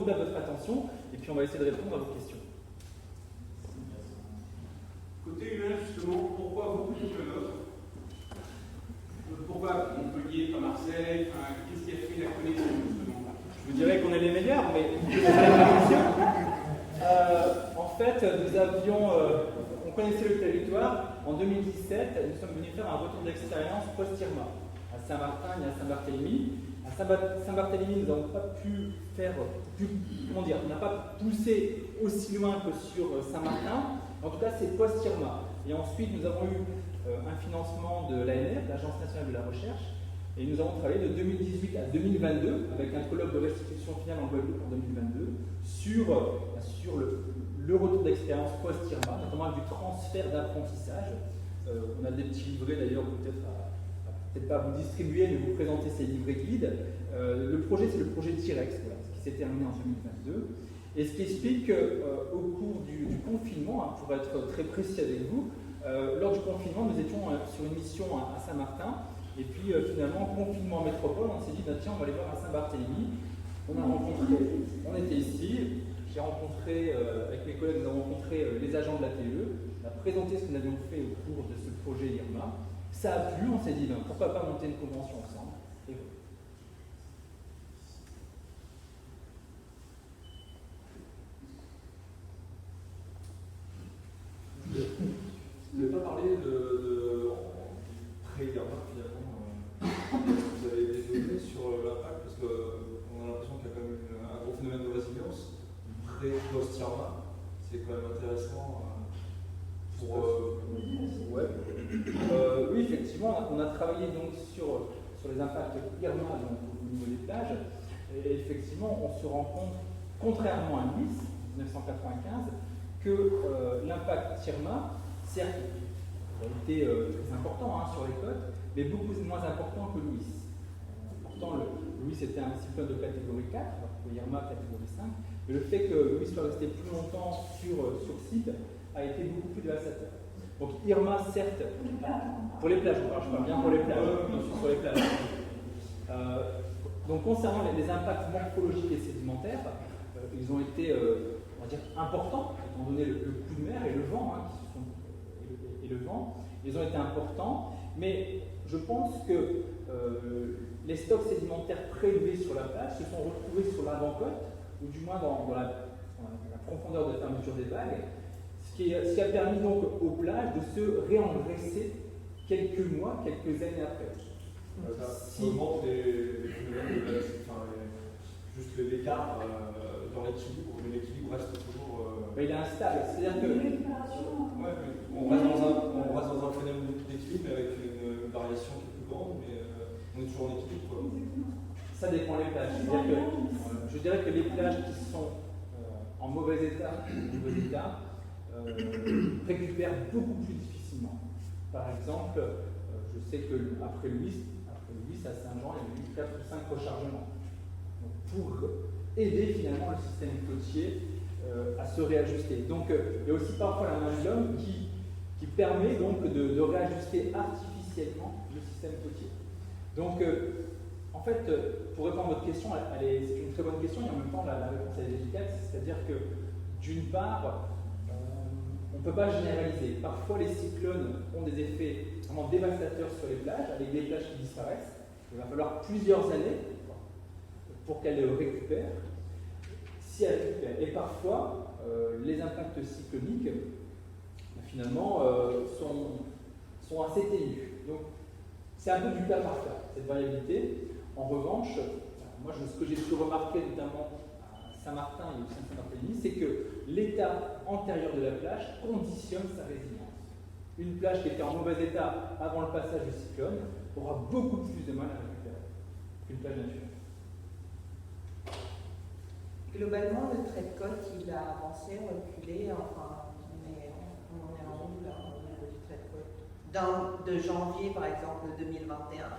renouvelle votre attention et puis on va essayer de répondre à vos questions. Côté humain, justement, pourquoi vous plutôt que l'autre? Pourquoi Montpellier, pas Marseille? Qu'est-ce qui a fait la connexion, justement? Je vous dirais qu'on est les meilleurs, mais en fait, on connaissait le territoire. En 2017, nous sommes venus faire un retour d'expérience post-Irma à Saint-Martin et à Saint-Barthélemy. À Saint-Barthélemy, nous n'avons pas pu faire, on n'a pas poussé aussi loin que sur Saint-Martin. En tout cas, c'est post-Irma. Et ensuite, nous avons eu un financement de l'ANR, l'Agence nationale de la recherche, et nous avons travaillé de 2018 à 2022 avec un colloque de restitution finale en Guadeloupe en 2022 sur le retour d'expérience post-Irma, notamment avec du transfert d'apprentissage. On a des petits livrets d'ailleurs, peut-être pas vous distribuer, mais vous présenter ces livrets guides. Le projet, c'est le projet T-Rex, voilà, ce qui s'est terminé en 2022. Et ce qui explique qu'au cours du confinement, pour être très précis avec vous, lors du confinement, nous étions sur une mission à Saint-Martin, et puis finalement, confinement en métropole, on s'est dit, tiens, on va aller voir à Saint-Barthélemy. On était ici, j'ai rencontré, avec mes collègues, nous avons rencontré les agents de la TE, on a présenté ce que nous avions fait au cours de ce projet IRMA. Ça a plu, on s'est dit, pourquoi pas monter une convention ensemble. Et voilà. Vous n'avez pas parlé de pré-IRMA finalement. Vous avez développé sur l'impact parce qu'on a l'impression qu'il y a quand même un gros phénomène de résilience. Pré-post-IRMA, c'est quand même intéressant pour. Oui, effectivement, on a travaillé donc sur les impacts IRMA donc, au niveau des plages. Et effectivement, on se rend compte, contrairement à Luis, 1995, que l'impact IRMA, certes, a été très important sur les côtes, mais beaucoup moins important que Luis. Pourtant, Luis était un cyclone de catégorie 4, alors que Irma catégorie 5, mais le fait que Luis soit resté plus longtemps sur site a été beaucoup plus dévastateur. Donc Irma, certes, pour les plages, je parle bien pour les plages, bien sûr sur les plages. Donc concernant les impacts morphologiques et sédimentaires, ils ont été, on va dire, importants, étant donné le coup de mer et le vent, et le vent, ils ont été importants, mais je pense que les stocks sédimentaires prélevés sur la plage se sont retrouvés sur l'avant-côte, ou du moins dans la profondeur de fermeture des vagues, ce qui a permis donc aux plages de se réengraisser quelques mois, quelques années après. Ça augmente les phénomènes, juste l'écart dans l'équilibre, mais l'équilibre reste toujours. Il est instable, c'est-à-dire que. On reste dans un phénomène d'équilibre avec une variation qui est plus grande, mais on est toujours en équilibre. Quoi. Ça dépend des plages. Je dirais que les plages qui sont en mauvais état, récupèrent beaucoup plus difficilement. Par exemple, je sais qu'après Luis, à Saint-Jean, il y a eu 4 ou 5 rechargements. Donc, pour aider finalement le système côtier à se réajuster. Donc, il y a aussi parfois la main de l'homme qui permet donc de réajuster artificiellement le système côtier. Donc, en fait, pour répondre à votre question, c'est une très bonne question et en même temps la réponse est efficace, c'est-à-dire que d'une part, on ne peut pas généraliser. Parfois, les cyclones ont des effets vraiment dévastateurs sur les plages, avec des plages qui disparaissent. Il va falloir plusieurs années pour qu'elles récupèrent, si elles récupèrent. Et parfois, les impacts cycloniques, finalement, sont assez ténus. Donc, c'est un peu du cas par cas, cette variabilité. En revanche, moi, ce que j'ai pu remarquer, notamment à Saint-Martin et au Saint-Barthélemy, c'est que l'état antérieur de la plage conditionne sa résilience. Une plage qui était en mauvais état avant le passage du cyclone aura beaucoup plus de mal à récupérer qu'une plage naturelle. Globalement, le trait de côte, il a avancé, reculé, enfin, mais on en est en haut là, au niveau du trait de côte. De janvier, par exemple, 2021,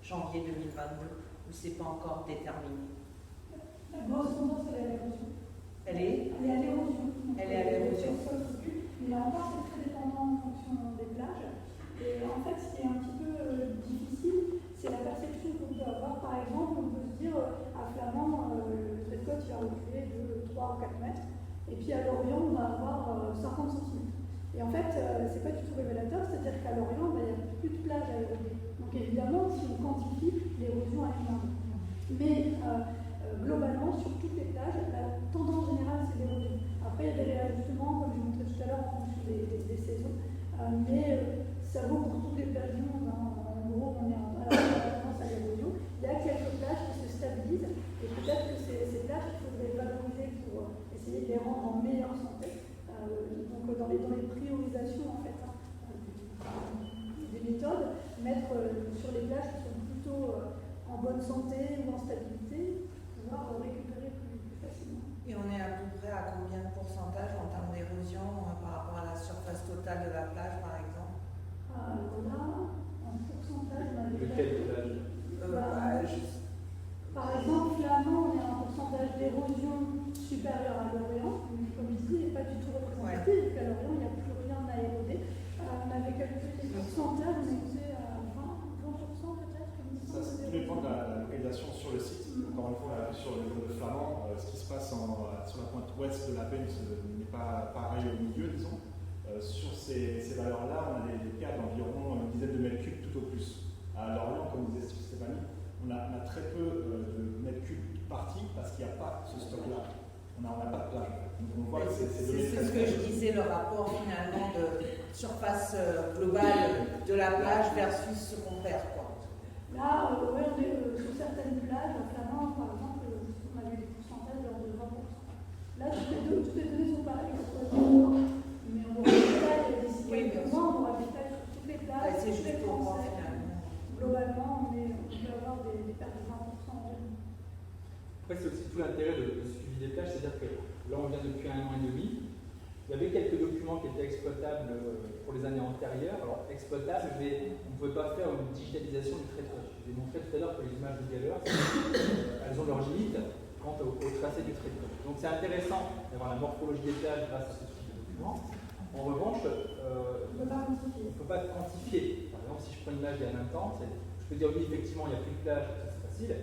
janvier 2022, où c'est pas encore déterminé. La grosse tendance, elle est à l'érosion. Elle est à l'érosion. Elle est à l'érosion. Mais là encore, c'est très dépendant en fonction des plages. Et en fait, ce qui est un petit peu difficile, c'est la perception qu'on peut avoir. Par exemple, on peut se dire, à Flamand, le trait de côte, il va reculer de 3 ou 4 mètres. Et puis à l'Orient, on va avoir 50 cm. Et en fait, c'est pas du tout révélateur, c'est-à-dire qu'à l'Orient, il n'y a plus de plage à éroder. Donc évidemment, si on quantifie, l'érosion est moindre. Mais globalement, sur toutes les plages, la tendance générale, c'est l'érosion. Après, il y a des réajustements, comme je montrais tout à l'heure, en fonction des saisons. Mais ça vaut pour toutes les plages du monde. En gros, on est à la tendance à l'érosion. Il y a quelques plages qui se stabilisent. Et peut-être que ces plages qu'il faudrait valoriser pour essayer de les rendre en meilleure santé. Donc dans les priorisations en fait, des méthodes, mettre sur les plages qui sont plutôt en bonne santé ou en stabilité, pouvoir récupérer plus facilement. Et on est à peu près à combien de pourcentage en termes d'érosion par rapport à la surface totale de la plage par exemple? Alors là, en pourcentage, on a des Lequel plage par exemple, Flamand, on est à un pourcentage d'érosion supérieur à l'Orient, mais comme je dis, il n'est pas du tout représentatif, qu'à l'Orient, il n'y a plus rien à éroder. On avait calculé les pourcentages, on était à 20% peut-être. Ça tout dépend de la localisation sur le site. Encore une fois, sur le niveau de Flamand, ce qui se passe sur la pointe ouest de la baie n'est pas pareil au milieu, disons. Sur ces valeurs-là, on a des cas d'environ une dizaine de mètres cubes tout au plus. À l'Orient, comme disait Stéphanie, on a très peu de mètres cubes partis parce qu'il n'y a pas ce stock-là. On n'a pas de plage. Donc on voit que c'est ce que je disais, le rapport finalement de surface globale de la plage versus ce qu'on perd. Là, on est sur certaines plages, à Flamand, par exemple, on avait des pourcentages de 20%. Là, toutes les données sont pareilles, mais on aura des détails, d'ici quelques mois, on aura des détails sur toutes les plages, C'est tous les juste pour voir Français. finalement. Globalement, on peut avoir des pertes de 20% environ. Après, c'est aussi tout l'intérêt de suivi des plages, c'est-à-dire que là, on vient depuis 1 an et demi. Il y avait quelques documents qui étaient exploitables pour les années antérieures. Alors, exploitables, mais on ne pouvait pas faire une digitalisation du trait de côte. Je vous ai montré tout à l'heure que les images de Galler, elles ont leurs limites quant au tracé du trait de côte. Donc, c'est intéressant d'avoir la morphologie des plages grâce à ce type de documents. En revanche, on ne peut pas quantifier. Par exemple, si je prends une image il y a 20 ans, je peux dire oui, effectivement, il n'y a plus de plage, ça c'est facile.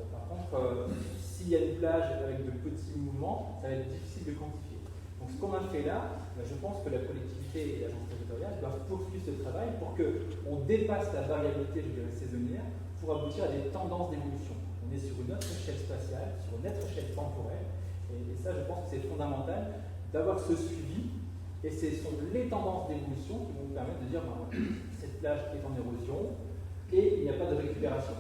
Par contre, s'il y a une plage avec de petits mouvements, ça va être difficile de quantifier. Donc ce qu'on a fait là, je pense que la collectivité et l'agence territoriale doivent poursuivre ce travail pour qu'on dépasse la variabilité, je dirais, saisonnière, pour aboutir à des tendances d'évolution. On est sur une autre échelle spatiale, sur une autre échelle temporelle, et ça, je pense que c'est fondamental d'avoir ce suivi. Et ce sont les tendances d'évolution qui vont nous permettre de dire cette plage est en érosion et il n'y a pas de récupération.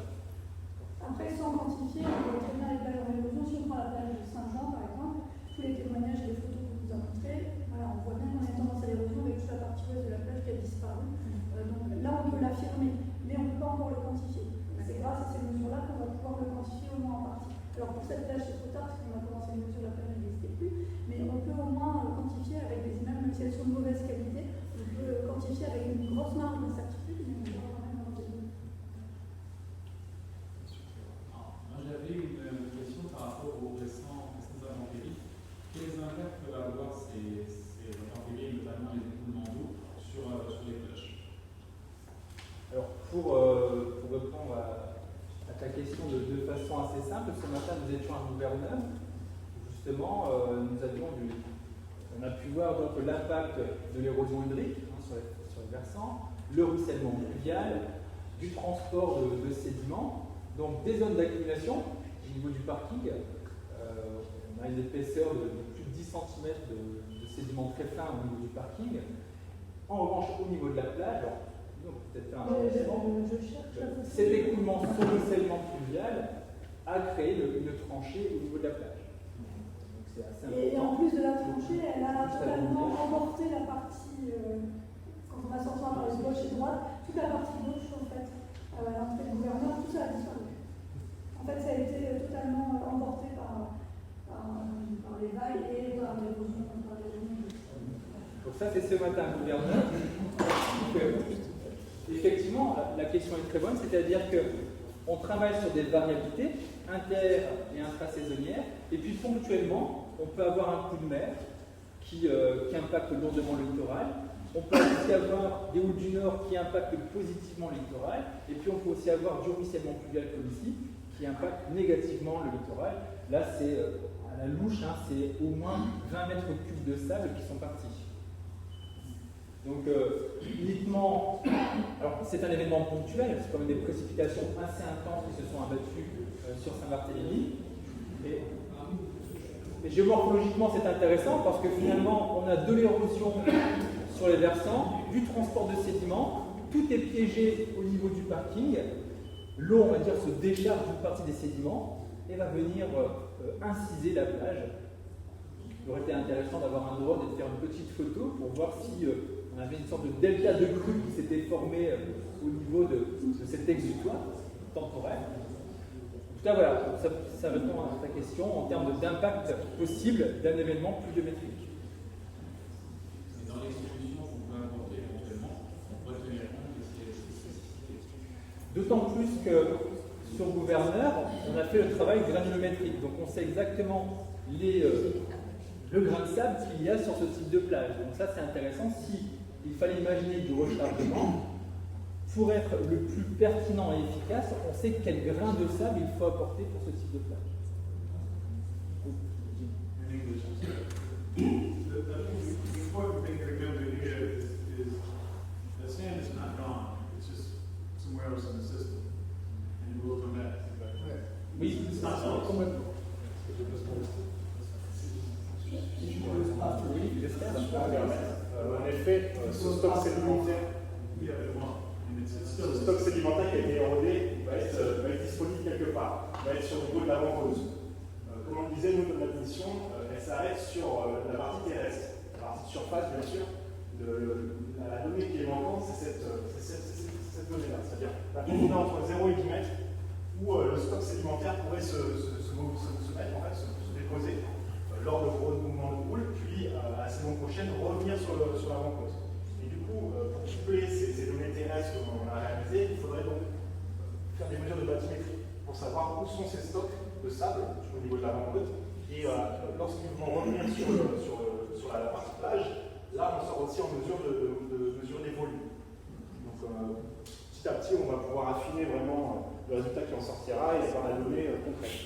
Après, sans quantifier, on voit très bien les plages en érosion. Si on prend la plage de Saint-Jean, par exemple, tous les témoignages et les photos qu'on vous a montrées, voilà, on voit bien qu'on a une tendance à l'érosion avec toute la partie ouest de la plage qui a disparu. Donc là, on peut l'affirmer, mais on ne peut pas encore le quantifier. C'est grâce à ces mesures-là qu'on va pouvoir le quantifier au moins en partie. Alors pour cette plage, c'est trop tard parce qu'on a commencé à mesurer la plage, elle n'existait plus, mais on peut au moins quantifier avec des images, même si elles sont de mauvaise qualité, on peut quantifier avec une grosse marge d'incertitude, mais on peut quand même avoir des données. Moi, j'avais une question par rapport aux récents intempéries. Quels impacts peuvent avoir ces intempéries, notamment les écoulements d'eau, sur les plages? Alors, pour répondre à ta question de façon assez simple, ce matin nous étions à Gouverneur. Justement, on a pu voir donc l'impact de l'érosion hydrique sur les versants, le ruissellement fluvial, du transport de sédiments, donc des zones d'accumulation au niveau du parking. On a une épaisseur de plus de 10 cm de sédiments très fins au niveau du parking. En revanche, au niveau de la plage, peut-être faire un cet écoulement sur le ruissellement fluvial a créé une tranchée au niveau de la plage. Donc c'est assez important. Et en plus de la tranchée, elle a totalement emporté la partie, quand on a sorti par les gauche et droite, toute la partie gauche en fait, à l'entrée du Gouverneur, tout ça a disparu. En fait, ça a été totalement emporté par les vagues et par l'érosion. Donc ça, c'est ce matin, Gouverneur. Effectivement, la question est très bonne, c'est-à-dire qu'on travaille sur des variabilités inter- et intrasaisonnières, et puis ponctuellement, on peut avoir un coup de mer qui impacte lourdement le littoral. On peut aussi avoir des hauts du nord qui impactent positivement le littoral, et puis on peut aussi avoir du ruissellement fluvial comme ici, qui impacte négativement le littoral. Là, c'est à la louche, hein, c'est au moins 20 mètres cubes de sable qui sont partis. Donc, uniquement, alors c'est un événement ponctuel, c'est quand même des précipitations assez intenses qui se sont abattues sur Saint-Barthélemy. Et géomorphologiquement, c'est intéressant parce que finalement, on a de l'érosion sur les versants, du transport de sédiments, tout est piégé au niveau du parking. L'eau, on va dire, se décharge d'une partie des sédiments et va venir inciser la plage. Il aurait été intéressant d'avoir un drone et de faire une petite photo pour voir si on avait une sorte de delta de crue qui s'était formé au niveau de cet exutoire temporaire. En tout cas, voilà, ça répond à ta question en termes d'impact possible d'un événement pluviométrique. Et dans les solutions qu'on peut apporter éventuellement, on pourrait tenir compte de ces spécificités. D'autant plus que sur Gouverneur, on a fait le travail granulométrique, donc on sait exactement le grain de sable qu'il y a sur ce type de plage. Donc ça, c'est intéressant. Si il fallait imaginer du rechargement, pour être le plus pertinent et efficace, on sait quel grain de sable il faut apporter pour ce type de plage. The important thing to remember here is the sand is not gone. It's just somewhere else in the system. And it will come back. Oui, It's not lost. complètement. Oui, j'espère. En effet, ce stock sédimentaire qui a été érodé va être disponible quelque part, va être sur le niveau de la banqueuse. Comme on le disait, nous, notre mission, elle s'arrête sur la partie terrestre. La partie de surface, bien sûr, la donnée qui est manquante, c'est cette donnée-là, c'est-à-dire la profondeur entre 0 et 10 mètres, où le stock sédimentaire pourrait se mettre, en fait, se déposer lors de gros mouvements de houle, puis à la saison prochaine revenir sur la banqueuse. Et du coup, pour coupler ces données terrestres qu'on a réalisées, il faudrait donc faire des mesures de bathymétrie pour savoir où sont ces stocks de sable au niveau de la banqueuse. Et lorsqu'ils vont revenir sur la partie plage, là on sera aussi en mesure de mesurer les volumes. Donc petit à petit, on va pouvoir affiner vraiment le résultat qui en sortira et avoir la donnée concrète.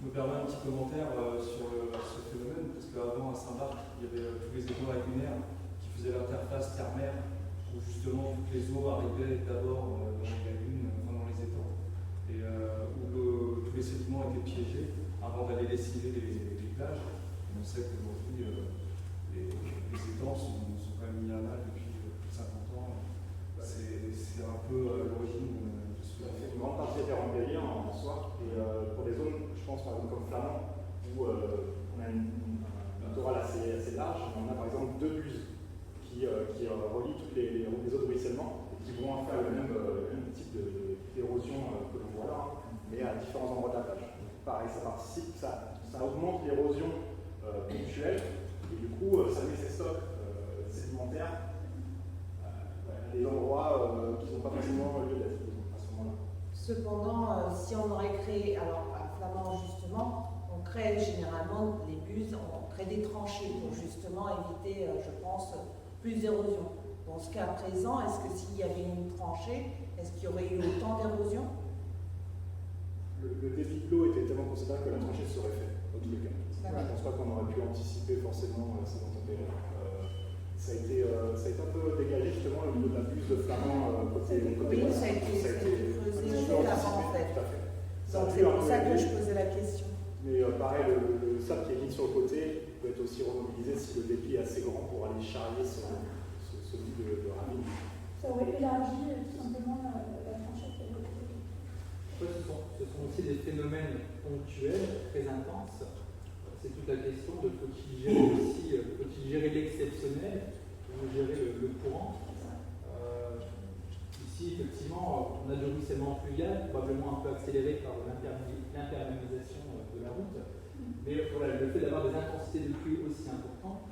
Je me permets un petit commentaire sur ce phénomène, parce qu'avant à Saint-Barth, il y avait tous les étangs lagunaires qui faisaient l'interface terre-mer, où justement toutes les eaux arrivaient d'abord dans les lagunes, enfin dans les étangs, et où tous les sédiments étaient piégés avant d'aller lessiver les plages. Et on sait qu'aujourd'hui, les étangs sont quand même mis à mal depuis plus de 50 ans. C'est un peu l'origine de ce phénomène. Une grande partie était remblayée en soi, et pour des zones, je pense par exemple comme Flamand, où on a un littoral assez large, on a par exemple 2 buses qui relient toutes les eaux de ruissellement et qui vont faire le même type d'érosion que l'on voit là, mais à différents endroits de la plage. Donc, pareil, ça participe, ça augmente l'érosion ponctuelle, et du coup, ça met ces stocks sédimentaires à des endroits qui n'ont pas forcément lieu d'être à ce moment-là. Cependant, si on aurait créé, alors à Flamand justement, on crée généralement les buses, on crée des tranchées pour justement éviter, je pense, plus d'érosion. Dans ce cas présent, est-ce que s'il y avait une tranchée, est-ce qu'il y aurait eu autant d'érosion? Le débit de l'eau était tellement considérable que la tranchée serait faite, dans tous les cas. Je ne pense pas qu'on aurait pu anticiper forcément ces intempéries. Ça a été un peu dégagé justement au niveau de la buse de Flamand côté. Oui, ça a été creusé avant en fait. Tout à fait. Donc c'est pour ça que je posais la question. Mais pareil, le sable qui est mis sur le côté peut être aussi remobilisé si le débit est assez grand pour aller charrier ce type de ravine. Ça aurait élargi tout simplement la tranchée. Ce sont aussi des phénomènes ponctuels, très intenses. C'est toute la question de faut-il gérer l'exceptionnel ou gérer le courant. Ici, effectivement, on a du ruissellement fluvial, probablement un peu accéléré par l'imperméabilisation de la route. Mais voilà, le fait d'avoir des intensités de pluie aussi importantes,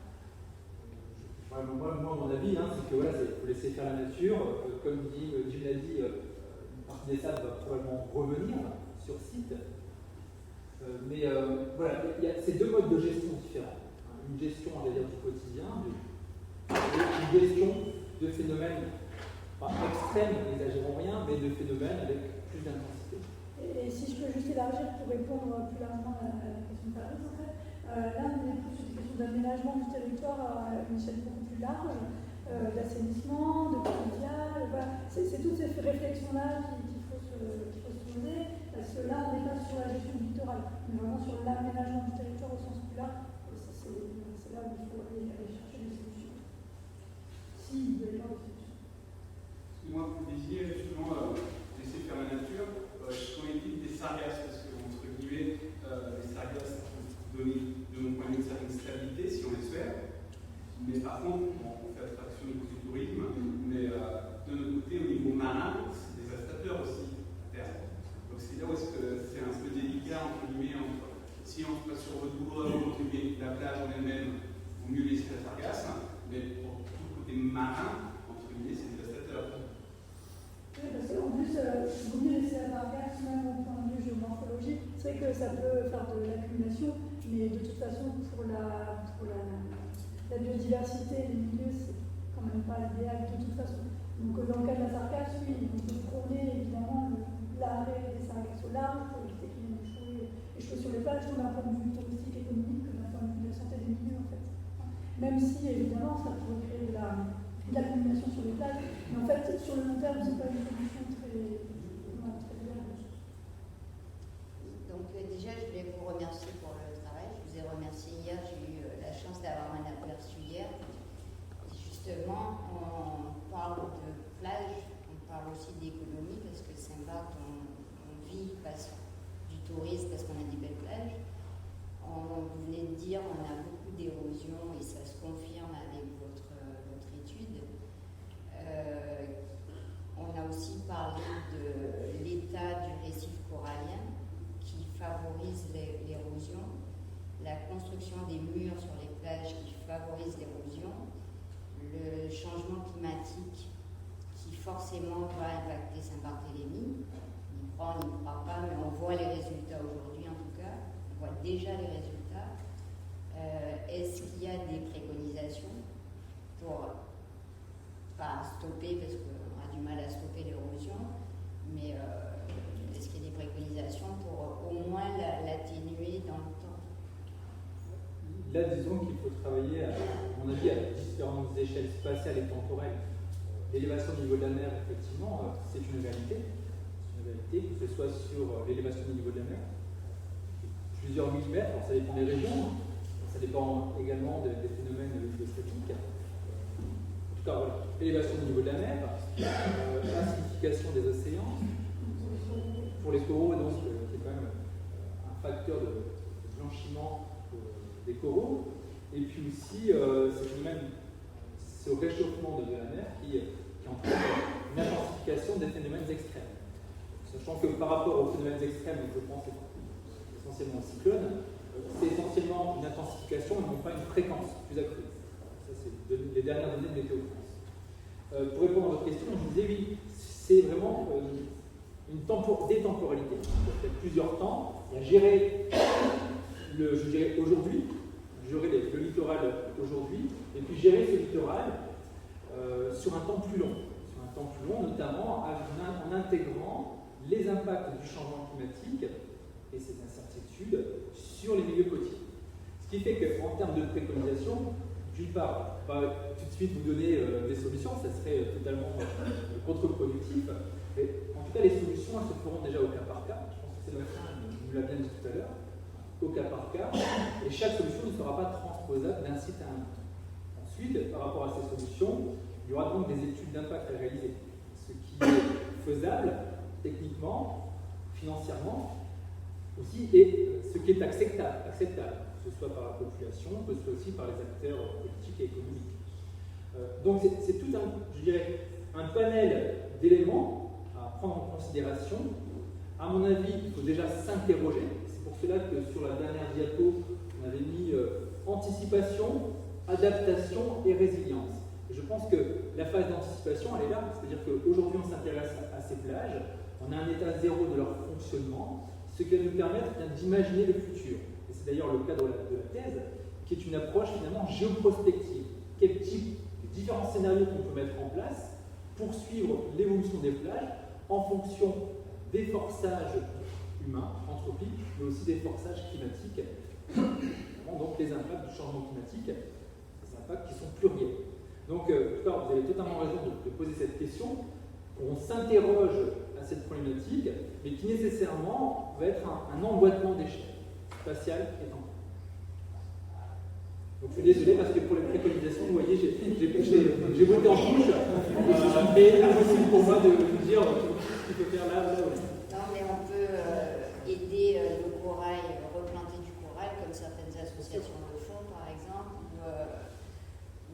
moi, mon avis, c'est que voilà, faut laisser faire la nature. Comme Jim l'a dit, une partie des sables va probablement revenir sur site. Mais voilà, il y a ces deux modes de gestion différents. Une gestion, on va dire, du quotidien, et une gestion de phénomènes pas extrêmes, n'exagérons rien, mais de phénomènes avec plus d'intensité. Et Et si je peux juste élargir pour répondre plus largement à la question de Paris, en fait, là on est plus sur des questions d'aménagement du territoire à une échelle beaucoup plus large, d'assainissement, de potentiel, voilà. C'est toutes ces réflexions-là qu'il faut se poser, parce que là on n'est pas sur la gestion du littoral, mais vraiment sur l'aménagement du territoire au sens plus large, et c'est là où il faut aller chercher des solutions. Si vous avez pas de solutions. Excusez-moi, vous disiez justement laisser faire la nature. Qu'en est-il des sargasses? Parce que, entre guillemets, les sargasses peuvent donner, de mon point de vue, une certaine stabilité si on les sphère. Mais par contre, on fait abstraction du tourisme, mais de notre côté, au niveau marin, c'est dévastateur aussi à terme. Donc c'est là où est-ce que c'est un peu délicat, entre guillemets, entre si on se passe sur votre boulot, la plage en elle-même, il vaut mieux laisser la sargasse, mais pour tout le côté marin, entre guillemets, c'est dévastateur. Oui, parce qu'en plus, il vaut mieux laisser la sargasse, même au point de vue géomorphologique. C'est vrai que ça peut faire de l'accumulation, mais de toute façon, pour la biodiversité, les milieux, c'est quand même pas idéal de toute façon. Donc dans le cas de la sargasse, oui, on peut prôner évidemment l'arrêt des sargasses au large pour éviter qu'il y ait des échouer sur les plages, tant d'un point de vue touristique, économique, que d'un point de vue de la santé des milieux en fait. Même si évidemment ça pourrait créer de l'accumulation sur les plages, mais en fait sur le long terme, c'est pas une solution très viable. Donc déjà, je voulais vous remercier pour le travail. Je vous ai remercié hier, j'ai eu la chance d'avoir un aperçu hier. Et justement, on parle de plage, on parle aussi d'économie, parce que Saint-Barth, on vit parce du tourisme, parce qu'on a des belles plages. Vous venez de dire, on a beaucoup d'érosion, et ça se confirme avec votre étude. On a aussi parlé de l'état du récif corallien qui favorise l'érosion, la construction des murs sur les plages qui favorise l'érosion, le changement climatique qui forcément va impacter Saint-Barthélemy. On y croit, on n'y croit pas, mais on voit les résultats aujourd'hui en tout cas, on voit déjà les résultats. Est-ce qu'il y a des préconisations pour pas stopper, parce qu'on a du mal à stopper l'érosion, mais est-ce qu'il y a des préconisations pour au moins l'atténuer dans le temps? Là, disons qu'il faut travailler, à mon avis, à différentes échelles spatiales et temporelles. L'élévation du niveau de la mer, effectivement, c'est une réalité. C'est une réalité, que ce soit sur l'élévation du niveau de la mer, plusieurs millimètres, alors ça dépend des régions, ça dépend également des phénomènes hydrostatiques. En tout cas, voilà, élévation du niveau de la mer, acidification des océans, pour les coraux, donc, qui est quand même un facteur de blanchiment des coraux, et puis aussi c'est au réchauffement de la mer qui entraîne une intensification des phénomènes extrêmes. Sachant que par rapport aux phénomènes extrêmes, je pense essentiellement au cyclone, c'est essentiellement une intensification et non pas une fréquence plus accrue. Ça, c'est les dernières données de Météo France. Pour répondre à votre question, je vous disais oui, c'est vraiment des temporalités. Il y a plusieurs temps. Il y a gérer aujourd'hui, gérer le littoral aujourd'hui, et puis gérer ce littoral sur un temps plus long, notamment en intégrant les impacts du changement climatique et ses incertitudes sur les milieux côtiers. Ce qui fait qu'en termes de préconisation, d'une part, pas tout de suite vous donner des solutions, ça serait totalement contre-productif, mais en tout cas les solutions elles se feront déjà au cas par cas. Je pense que Sébastien nous l'a bien dit tout à l'heure, au cas par cas, et chaque solution ne sera pas transposable d'un site à un autre. Ensuite, par rapport à ces solutions, il y aura donc des études d'impact à réaliser, ce qui est faisable techniquement, financièrement aussi, et ce qui est acceptable, que ce soit par la population, que ce soit aussi par les acteurs politiques et économiques. Donc c'est tout un panel d'éléments à prendre en considération. À mon avis, il faut déjà s'interroger. C'est pour cela que sur la dernière diapo, on avait mis anticipation, adaptation et résilience. Et je pense que la phase d'anticipation, elle est là. C'est-à-dire qu'aujourd'hui, on s'intéresse à ces plages, on a un état zéro de leur fonctionnement, ce qui va nous permettre d'imaginer le futur. Et c'est d'ailleurs le cadre de la thèse, qui est une approche finalement géoprospective. Quel type de différents scénarios qu'on peut mettre en place pour suivre l'évolution des plages en fonction des forçages humains, anthropiques, mais aussi des forçages climatiques, donc les impacts du changement climatique, des impacts qui sont pluriels. Donc, vous avez totalement raison de poser cette question. On s'interroge à cette problématique, mais qui nécessairement va être un emboîtement d'échelle spatial et temporel. Donc je suis désolé parce que pour les préconisations, vous voyez, j'ai voté en touche, mais impossible pour moi de vous dire ce qu'il faut faire là ou là. Non, mais on peut aider le corail, replanter du corail, comme certaines associations le font par exemple,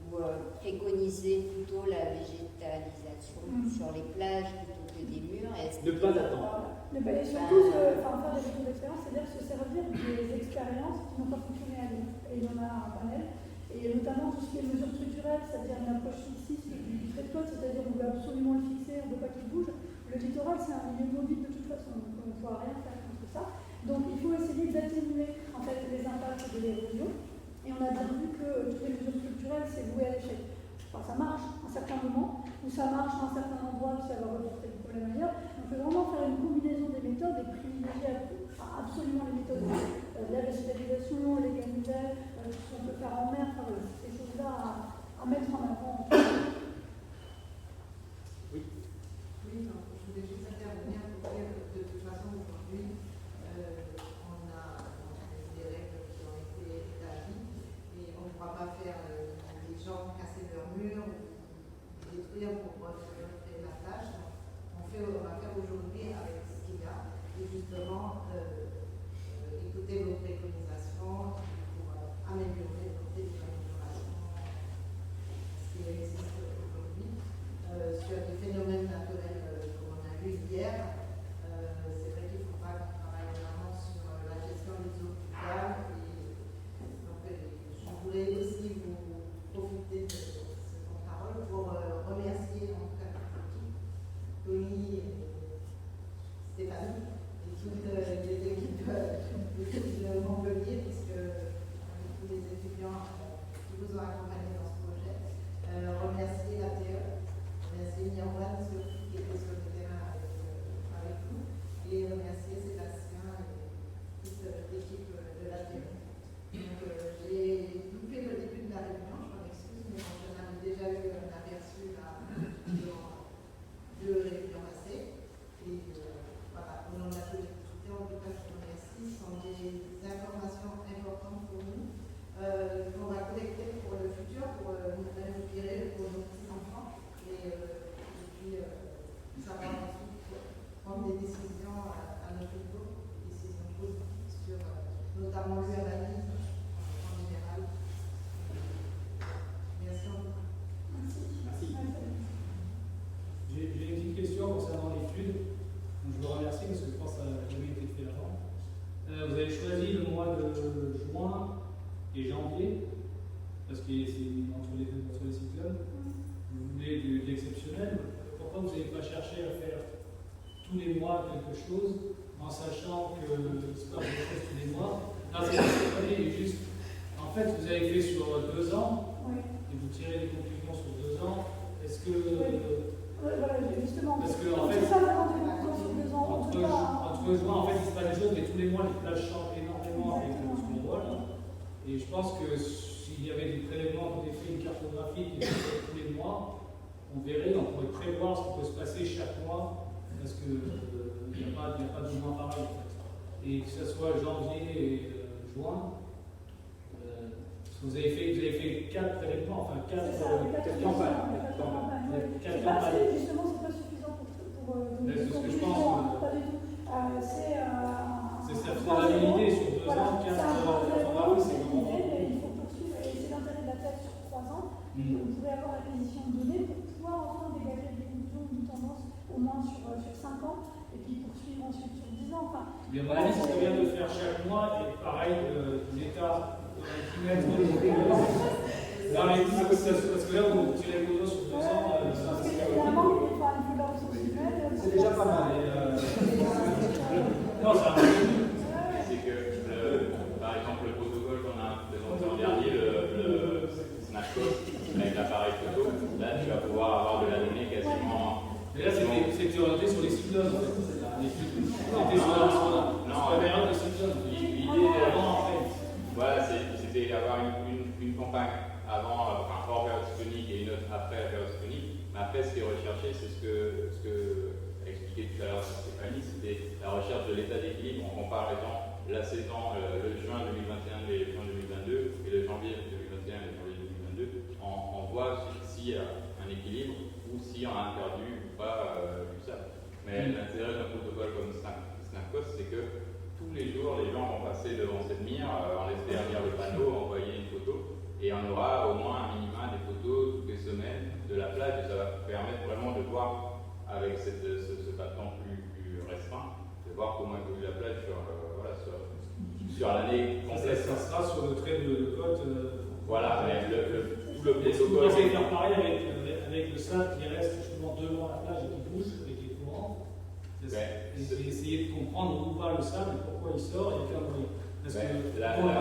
ou préconiser plutôt la végétalisation sur les plages plutôt que des murs. Ne pas attendre. Et surtout, faire des retours d'expérience, c'est-à-dire se servir des expériences qui n'ont pas fonctionné à Lyon. Et il y en a un panel. Et notamment tout ce qui est mesures structurelles, c'est-à-dire une approche fixiste du trait de côte, c'est-à-dire on veut absolument le fixer, on ne veut pas qu'il bouge. Le littoral, c'est un milieu mobile de toute façon, donc on ne pourra rien faire contre ça. Donc il faut essayer d'atténuer en fait, les impacts de l'érosion. Et on a bien vu que toutes les mesures structurelles, c'est voué à l'échec. Enfin, ça marche à un certain moment, ou ça marche à un certain endroit, puis ça va reporter le problème ailleurs. Donc il faut vraiment faire une combinaison des méthodes et privilégier absolument les méthodes. La végétalisation, les ganivelles, tout ce qu'on peut faire en mer, enfin, ces choses-là à mettre en avant. Oui. Oui, non, je voulais juste intervenir pour dire que de toute façon aujourd'hui, on a des règles qui ont été établies et on ne pourra pas faire les gens casser leurs murs ou détruire pour faire la tâche. On va faire aujourd'hui avec ce qu'il y a et justement écouter vos préconisations pour améliorer, porter des améliorations ce qui existe aujourd'hui. Sur des phénomènes naturels comme on a vu hier, c'est vrai qu'il ne faut pas qu'on travaille vraiment sur la gestion des eaux pluviales. Donc, je voulais aussi vous profiter de cette parole pour remercier donc Tony et Stéphanie et toutes les équipes de Montpellier, puisque tous les étudiants qui vous ont accompagné dans ce projet, remercier la TE. Remercier Myriam surtout qui était sur le terrain avec nous et remercier Sébastien et toute l'équipe de la TE. Donc j'ai loupé le début de la réunion, je m'en excuse, mais j'en avais déjà eu un aperçu là dans deux réunions passées. Et voilà, on en a tout écouté, en tout cas je vous remercie. Ce sont des informations importantes pour nous qu'on va collecter pour le futur, pour nous tirer pour nos petits-enfants. Et puis, savoir ensuite prendre des décisions à notre niveau, des décisions positives sur notamment l'urbanisme en général. Merci beaucoup. Merci. J'ai une petite question concernant l'étude. Je vous remercie parce que je pense que ça n'a jamais été fait avant. Vous avez choisi le mois de juin et janvier, parce que c'est entre les cyclones. Vous voulez de l'exceptionnel. Pourquoi vous n'avez pas cherché à faire tous les mois quelque chose en sachant que il se passe des choses tous les mois? Là, c'est juste. En fait, vous avez fait sur 2 ans et vous tirez des conclusions sur 2 ans. Est-ce que. Voilà, justement. Parce que, en fait, ça va rendre sur 2 ans. Entre juin, en fait, il se passe des choses, mais tous les mois, les plages changent énormément avec ce qu'on voit là. Et je pense que s'il y avait des prélèvements, qu'on ait fait une cartographie qui était tous les mois, on verrait, on pourrait prévoir ce qui peut se passer chaque mois, parce qu'il n'y a pas de mois pareil en fait. Et que ce soit janvier et juin, vous avez fait 4 prélèvements, enfin 4 campagnes. Justement, c'est pas suffisant pour c'est ce que je pense. Pas du tout. C'est sa faisabilité sur 2 ans, 4 photographies, c'est vraiment. Il faut poursuivre, et c'est l'intérêt de la thèse sur 3 ans. Vous pouvez avoir l'acquisition de données pour pouvoir enfin dégager des conclusions, une tendance au moins sur 5 ans, et puis poursuivre ensuite sur 10 ans. Enfin, mais à mon avis, c'est bien de faire chaque mois, et pareil, l'État qui met dans les parce que là, vous tirez le doigt sur 2 ans. C'est déjà pas mal. Non, ça va. C'est que, par exemple, le protocole qu'on a présenté l'an dernier, le Snapshot, avec l'appareil photo, là, tu vas pouvoir avoir de la donnée quasiment. Mais là, c'était orienté sur les cyclones, en fait. avoir une campagne avant, hors période cyclonique et une autre après la période cyclonique. Mais après, ce qui est recherché, c'est ce que expliqué tout à l'heure Stéphanie, c'était la recherche de l'état d'équilibre en comparaison la saison, le juin 2021 et le juin 2022, et le janvier 2021 et le janvier 2022. On voit s'il y a un équilibre ou si on a perdu ou pas du sable. Mais l'intérêt d'un protocole comme Snapcos, c'est que tous les jours, les gens vont passer devant cette mire, en laisser derrière le panneau, envoyer une photo, et on aura au moins un minimum des photos toutes les semaines de la plage, et ça va permettre vraiment de voir, avec ce bâton plus restreint, de voir comment évolue la plage sur l'année complète. Ça sera sur le trait de côte. Voilà, mais tout le protocole. Vous essayez de faire pareil avec le sable qui reste justement devant la plage et qui bouge, et qui est courant. Essayer de comprendre où va le sable, pourquoi il sort et quel moyen. Parce que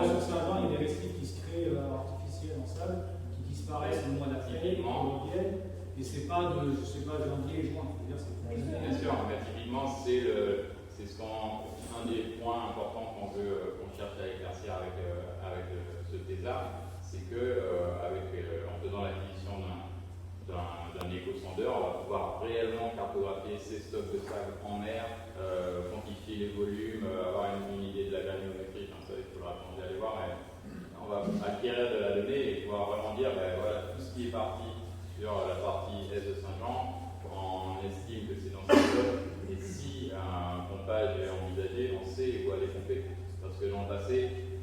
sur Saint-Jean, il y a des récifs qui se créent artificiels en sable, qui disparaissent le mois d'après, qui reviennent, et c'est pas de, je sais pas, janvier, juin. Bien sûr, mais typiquement, c'est un des points importants qu'on cherche à éclaircir avec ce thésard, c'est que en faisant l'acquisition d'un éco-sondeur, on va pouvoir réellement cartographier ces stocks de sable en mer, quantifier les volumes, avoir une idée de la granulomètrie. Enfin, ça, il faudra attendre d'aller voir, mais on va acquérir de la donnée et pouvoir vraiment dire, voilà, tout ce qui est parti sur la partie est de Saint-Jean, on estime que c'est dans cette zone, et si un pompage est envisagé, on sait où aller pomper. Parce que dans le passé,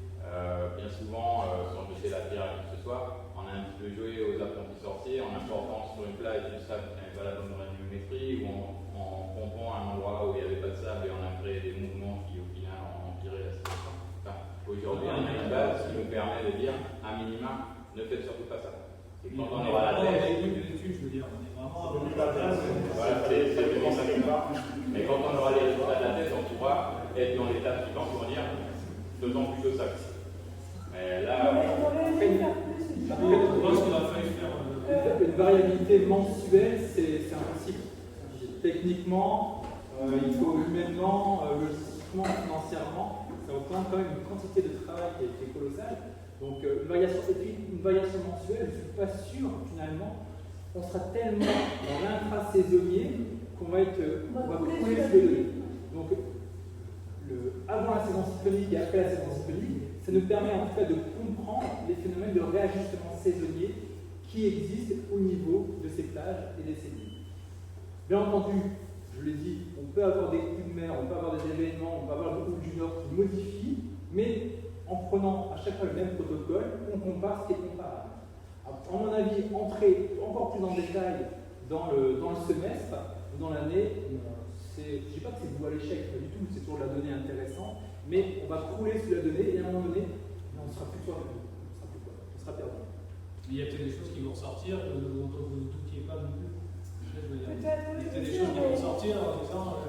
bien souvent, sans jeter la pierre à qui que ce soit, on a un petit peu joué aux apprentis sorciers en important sur une plage du sable qui n'avait pas la bonne granulomètrie, ou en pompant à un endroit où il n'y avait pas de sable et on a créé des mouvements qui au final ont empiré la situation. Enfin, aujourd'hui, on a une base qui nous permet de dire, à minima, ne faites surtout pas ça. Et quand on aura la tête. Voilà, c'est vraiment ça qui va. Mais quand on aura les résultats de la thèse, on pourra être dans l'étape suivante pour dire faisons plutôt ça. Mais là, une variabilité mensuelle, c'est impossible. Techniquement, il faut humainement, logistiquement, financièrement, ça représente quand même une quantité de travail qui est colossale. Donc une variation mensuelle, je ne suis pas sûr finalement, on sera tellement dans l'intra-saisonnier qu'on va couler sur les données. Donc avant la saison cyclonique et après la saison cyclonique, ça nous permet en fait de comprendre les phénomènes de réajustement saisonnier qui existent au niveau de ces plages et des cellules. Bien entendu, je l'ai dit, on peut avoir des coups de mer, on peut avoir des événements, on peut avoir le houle du Nord qui modifie, mais en prenant à chaque fois le même protocole, on compare ce qui est comparable. À mon avis, entrer encore plus en détail dans le semestre, dans l'année, je ne dis pas que c'est vous à l'échec, pas du tout, c'est toujours de la donnée intéressante, mais on va crouler sous la donnée et à un moment donné, on sera plus perdu. On sera perdu. Il y a peut-être des choses qui vont sortir dont vous ne doutiez pas non plus. Il y a peut-être des sûr, choses qui vont sortir en disant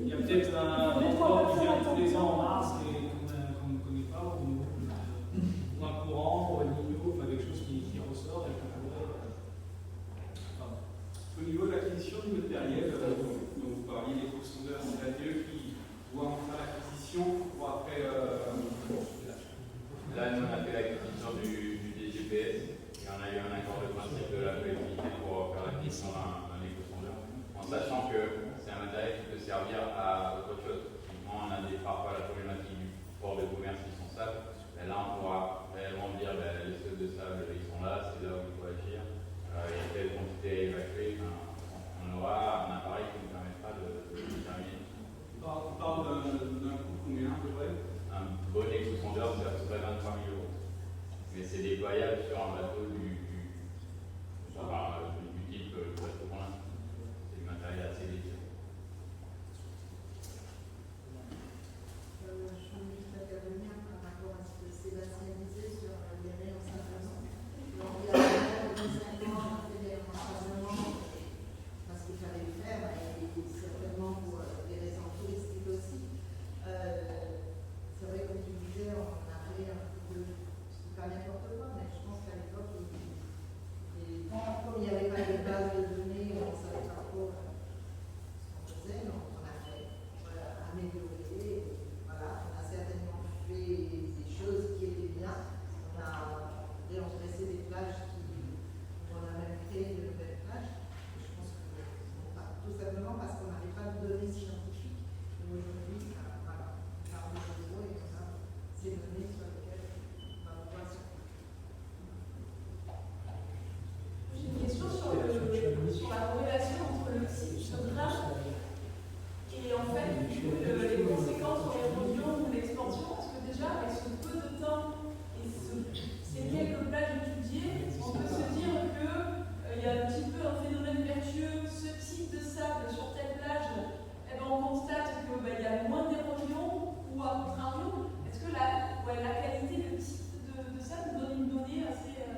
il y a peut-être un rapport qui vient tous les ans en mars et qu'on ne connaît pas, ou un courant, ou un niveau, enfin quelque chose qui ressort et qu'on pourrait. Au niveau de l'acquisition du matériel, dont vous parliez, les éco-sondeurs, c'est la DE qui doit en faire l'acquisition pour après. Là, nous, on a fait l'acquisition du DGPS et on a eu un accord de principe de la collectivité pour faire l'acquisition d'un éco-sondeur, en sachant que c'est un matériel qui peut servir à autre chose. On a parfois la problématique du port de commerce qui sont sables, mais là, on pourra réellement dire les stocks de sable, ils sont là, c'est là où il faut agir. Il y a telle quantité à évacuer, on aura un appareil qui nous permettra de déterminer. On parle d'un coût combien à peu près? Un bon éco-sondeur, c'est à peu près 23 000 €. Mais c'est déployable sur un bateau du type bateau Brun. C'est du matériel assez léger. Je veux juste intervenir par rapport à ce que Sébastien disait sur les réenseignements. Donc, il y a réenseignement, on fait des réenseignements parce qu'il fallait le faire, et certainement pour des raisons touristiques aussi. C'est vrai, comme tu disais, on a fait un peu, c'est pas n'importe quoi, mais je pense qu'à l'époque, comme il n'y avait pas de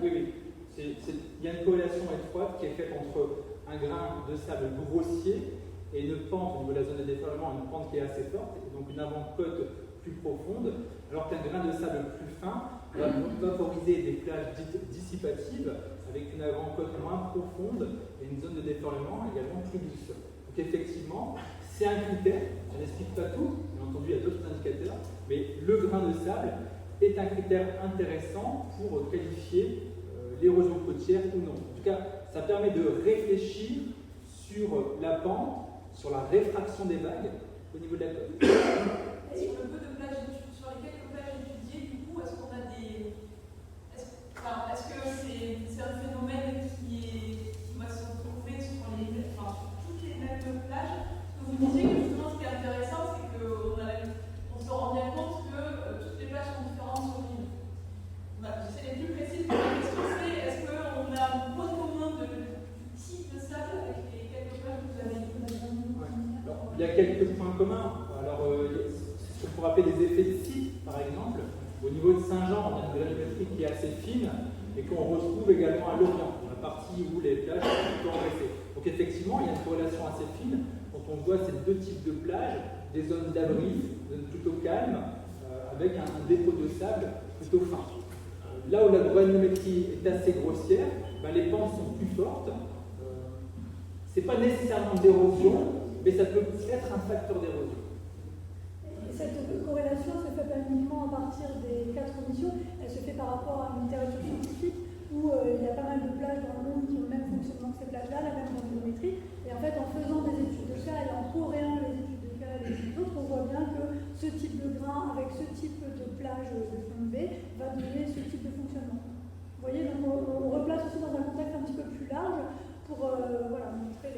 Oui, oui. Il y a une corrélation étroite qui est faite entre un grain de sable grossier et une pente au niveau de la zone de déferlement, une pente qui est assez forte, et donc une avant-côte plus profonde, alors qu'un grain de sable plus fin va favoriser des plages dites dissipatives avec une avant-côte moins profonde et une zone de déferlement également plus douce. Donc effectivement, c'est un critère, ça n'explique pas tout, bien entendu il y a d'autres indicateurs, mais le grain de sable est un critère intéressant pour qualifier l'érosion côtière ou non. En tout cas, ça permet de réfléchir sur la pente, sur la réfraction des vagues au niveau de la côte. Et sur le peu de plages, sur les quelques plages étudiées, du coup, est-ce qu'on a des. Est-ce que c'est un phénomène qui va se retrouver sur toutes les mêmes plages? Parce que vous disiez que justement, ce qui est intéressant, c'est qu'on se rend bien compte que toutes les plages sont différentes sur l'île. J'essaie d'être plus précise, mais la question c'est est-ce qu'on a un point commun du type de sable avec les quelques plages que vous avez dit? Alors, il y a quelques points communs. Alors, ce qu'on pourrait appeler des effets de site, par exemple. Au niveau de Saint-Jean, on a une granulométrie qui est assez fine et qu'on retrouve également à Lorient, dans la partie où les plages sont plutôt engraissées. Donc, effectivement, il y a une corrélation assez fine quand on voit ces deux types de plages, des zones d'abri, des zones plutôt calmes, avec un dépôt de sable plutôt fin. Là où la granulométrie est assez grossière, les pentes sont plus fortes. Ce n'est pas nécessairement d'érosion, mais ça peut être un facteur d'érosion. Et cette corrélation ne se fait pas uniquement à partir des 4 missions, elle se fait par rapport à une littérature scientifique où il y a pas mal de plages dans le monde qui ont le même fonctionnement que ces plages-là, la même granulométrie. Et en fait, en faisant des études de cas et en corrélant les études de cas et les études d'autres, on voit bien que ce type de grain avec ce type de plage de fond de baie va donner ce type de fonctionnement. Vous voyez, donc on replace aussi dans un contexte un petit peu plus large pour montrer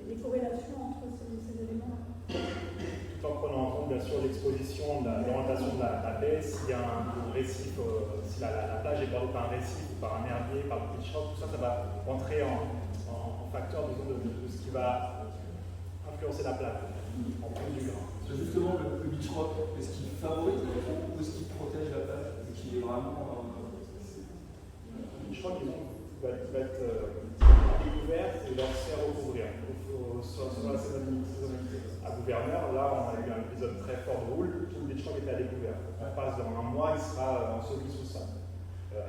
les corrélations entre ces éléments-là. Tout en prenant en compte bien sûr l'exposition, l'orientation de la baie, s'il y a un récif, si la plage est bordée par un récif, par un herbier, par le beach rock, tout ça, ça va rentrer en facteur de ce qui va influencer la plage, en plus du grain. Justement, le beach rock, est-ce qu'il favorise ou est-ce qu'il protège la plage? Est-ce qu'il est vraiment. Le beach rock, va être découvert et leur faire recouvrir. Sur la saisonnalité. À Gouverneur, là, on a eu un épisode très fort de houle, tout le beach rock était à découvert. On passe dans un mois, il sera enseveli sous ça.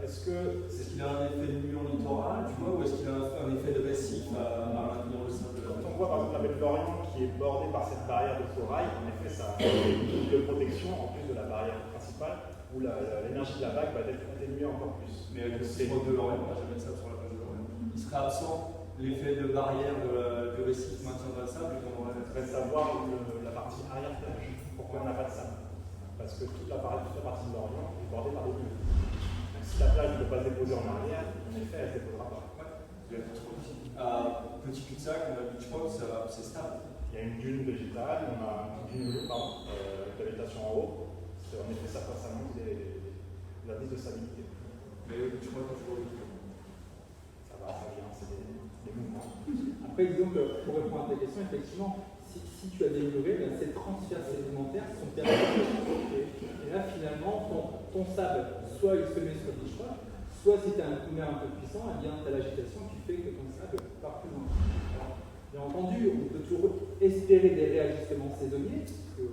Est-ce qu'il a un effet de nuit en littoral, tu vois, ou est-ce qu'il a un effet de récif à maintenir le sable? Quand on voit par exemple la baie de Lorient qui est bordée par cette barrière de corail, en effet, ça a une double protection en plus de la barrière principale, où l'énergie de la vague va être atténuée encore plus. Mais avec le beach de Lorient, on va jamais ça sur la plage de Lorient. Il serait absent l'effet de barrière du récif maintiendra le sable, et on aurait savoir la partie arrière-plage. Pourquoi on n'a pas de sable? Parce que toute la partie de Lorient est bordée par des dunes. Si la plage ne peut pas se déposer en arrière, en effet, elle ne se déposera pas. Petit cul-de-sac, on a le beach rock, c'est stable. Il y a une dune végétale, on a une dune avec la végétation en haut. En effet, ça montre la vis de stabilité. Mais le beach rock, toujours ça vient, c'est des mouvements. Après, disons que pour répondre à ta question, effectivement, si tu as des murets, ces transferts sédimentaires sont permis. Et là, finalement, ton sable, soit il se met sur le beach rock, soit si tu as un coup de main un peu puissant, eh bien, tu as l'agitation qui fait que ton sable part plus loin. Alors, bien entendu, on peut toujours espérer des réajustements saisonniers, ce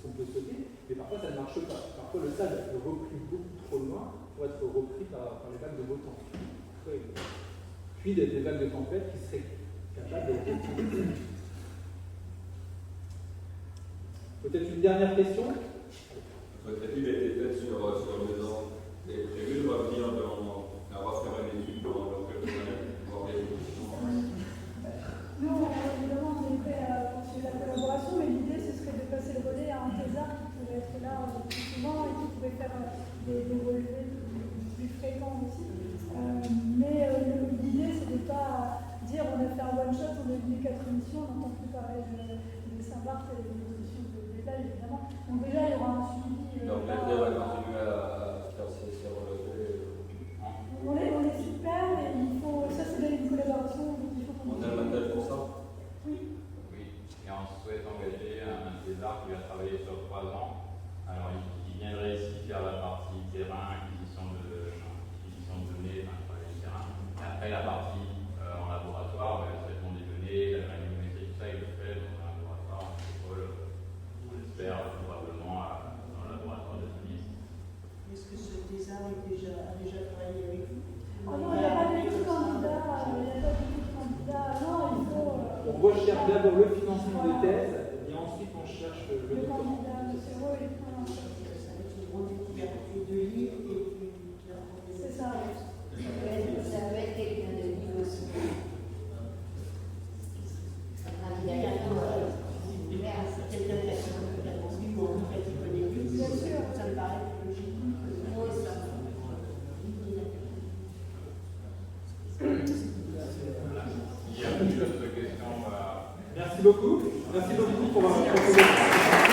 qu'on peut souhaiter, mais parfois ça ne marche pas. Parfois le sable est repris beaucoup trop loin pour être repris par les vagues de beau temps. Puis des vagues de tempête qui seraient capables de retrouver. Peut-être une dernière question? Votre étude a été faite sur 2 ans. Vous avez prévu de revenir refaire une étude dans quelques années pour voir l'évolution? Nous, évidemment, on a fait la collaboration, mais l'idée, ce serait de passer le relais à un thésard qui pourrait être là plus souvent et qui pourrait faire des relevés plus fréquents aussi. Mais l'idée, c'est de ne pas dire on a fait un one-shot, on a vu 4 émissions, on n'entend plus parler de Saint-Barth et des émissions des plages, évidemment. Donc déjà, il y aura un suivi. Donc l'été va continuer à faire ces relevés. On est super, mais ça c'est une collaboration. On a le matériel pour ça? Oui. Oui, et on souhaite engager un thésard qui va travailler sur 3 ans. Alors, il viendrait ici faire la partie terrain, acquisition de données, Après, la partie en laboratoire, le traitement des données, la manipulation, tout ça, il le fait dans un laboratoire, on l'espère probablement dans le laboratoire de Tunis. Est-ce que ce thésard a déjà travaillé avec vous? Ah non, il n'y a pas du tout de candidat, non, il faut... On recherche d'abord le financement de thèse, et ensuite on cherche le doctorat. C'est vrai, une grande découverte de livres et puis c'est ça. Ça peut être quelqu'un de libre aussi. quelqu'un qui a complètement suivi ou en fait il connaît plus. Bien sûr. Ça me paraît logique. Moi aussi. Il y a plus d'autres questions. Merci beaucoup. Merci beaucoup pour votre proposition.